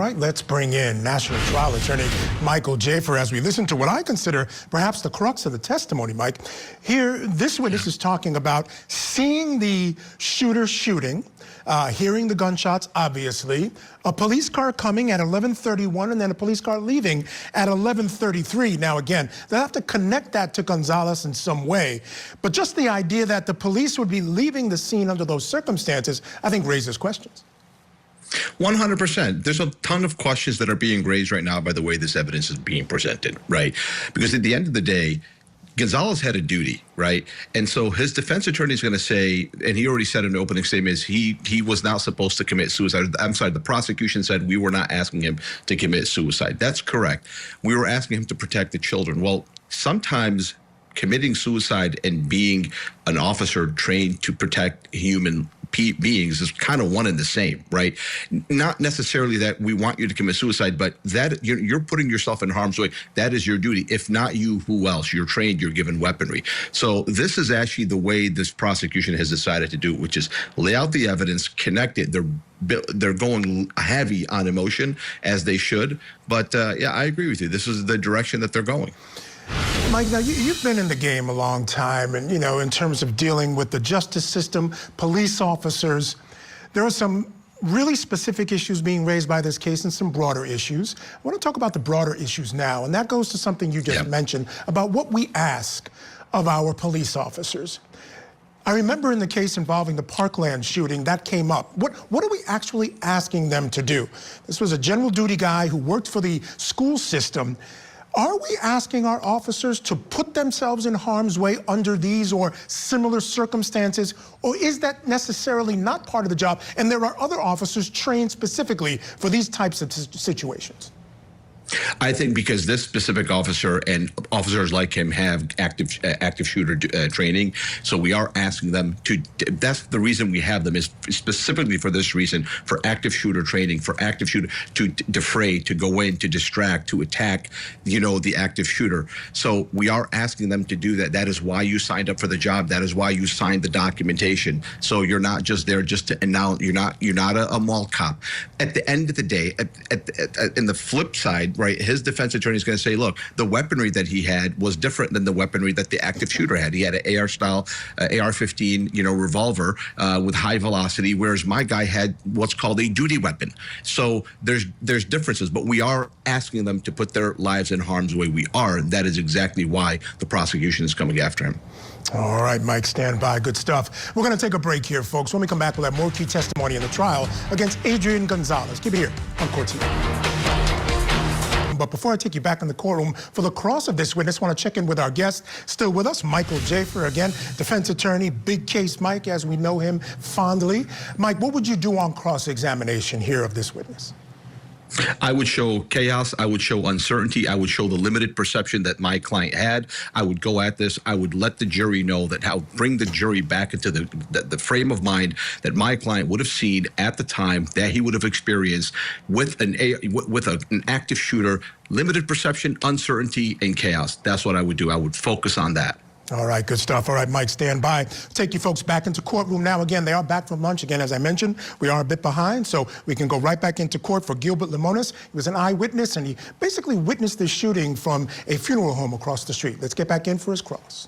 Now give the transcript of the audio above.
Right, let's bring in National Trial Attorney Michael Jaafar as we listen to what I consider perhaps the crux of the testimony, Mike. Here, this witness is talking about seeing the shooter shooting, hearing the gunshots, obviously, a police car coming at 11:31 and then a police car leaving at 11:33. Now, again, they'll have to connect that to Gonzales in some way. But just the idea that the police would be leaving the scene under those circumstances, I think raises questions. 100%. There's a ton of questions that are being raised right now by the way this evidence is being presented, right? Because at the end of the day, Gonzales had a duty, right? And so his defense attorney is going to say, and he already said in the opening statement, is he was not supposed to commit suicide. I'm sorry, the prosecution said we were not asking him to commit suicide. That's correct. We were asking him to protect the children. Well, sometimes committing suicide and being an officer trained to protect human beings is kind of one and the same, right? Not necessarily that we want you to commit suicide, but that you're putting yourself in harm's way. That is your duty. If not you, who else? You're trained, you're given weaponry. So this is actually the way this prosecution has decided to do it, which is lay out the evidence, connect it. They're going heavy on emotion, as they should. But yeah, I agree with you. This is the direction that they're going. Mike, now you've been in the game a long time, and in terms of dealing with the justice system, police officers, there are some really specific issues being raised by this case and some broader issues. I want to talk about the broader issues now, and that goes to something you just mentioned about what we ask of our police officers. I remember in the case involving the Parkland shooting, that came up. What are we actually asking them to do? This was a general duty guy who worked for the school system. Are we asking our officers to put themselves in harm's way under these or similar circumstances, or is that necessarily not part of the job and there are other officers trained specifically for these types of situations? I think because this specific officer and officers like him have active shooter training, so we are asking them to. That's the reason we have them, is specifically for this reason, for active shooter training, for active shooter to defray, to go in, to distract, to attack, the active shooter. So we are asking them to do that. That is why you signed up for the job. That is why you signed the documentation. So you're not just there just to announce. You're not a mall cop. At the end of the day, in the flip side, right, his defense attorney is going to say, look, the weaponry that he had was different than the weaponry that the active shooter had. He had an AR-style, AR-15, revolver with high velocity, whereas my guy had what's called a duty weapon. So there's differences, but we are asking them to put their lives in harm's way. We are, and that is exactly why the prosecution is coming after him. All right, Mike, stand by. Good stuff. We're going to take a break here, folks. When we come back, we'll have more key testimony in the trial against Adrian Gonzales. Keep it here on Court TV. But before I take you back in the courtroom for the cross of this witness, I want to check in with our guest. Still with us, Michael Jaafar, again, defense attorney, big case Mike, as we know him fondly. Mike, what would you do on cross-examination here of this witness? I would show chaos. I would show uncertainty. I would show the limited perception that my client had. I would go at this. I would let the jury know that bring the jury back into the frame of mind that my client would have seen at the time that he would have experienced with an active shooter, limited perception, uncertainty, and chaos. That's what I would do. I would focus on that. All right, good stuff. All right, Mike, stand by. Take you folks back into courtroom now. Again, they are back from lunch. Again, as I mentioned, we are a bit behind, so we can go right back into court for Gilbert Limones. He was an eyewitness, and he basically witnessed this shooting from a funeral home across the street. Let's get back in for his cross.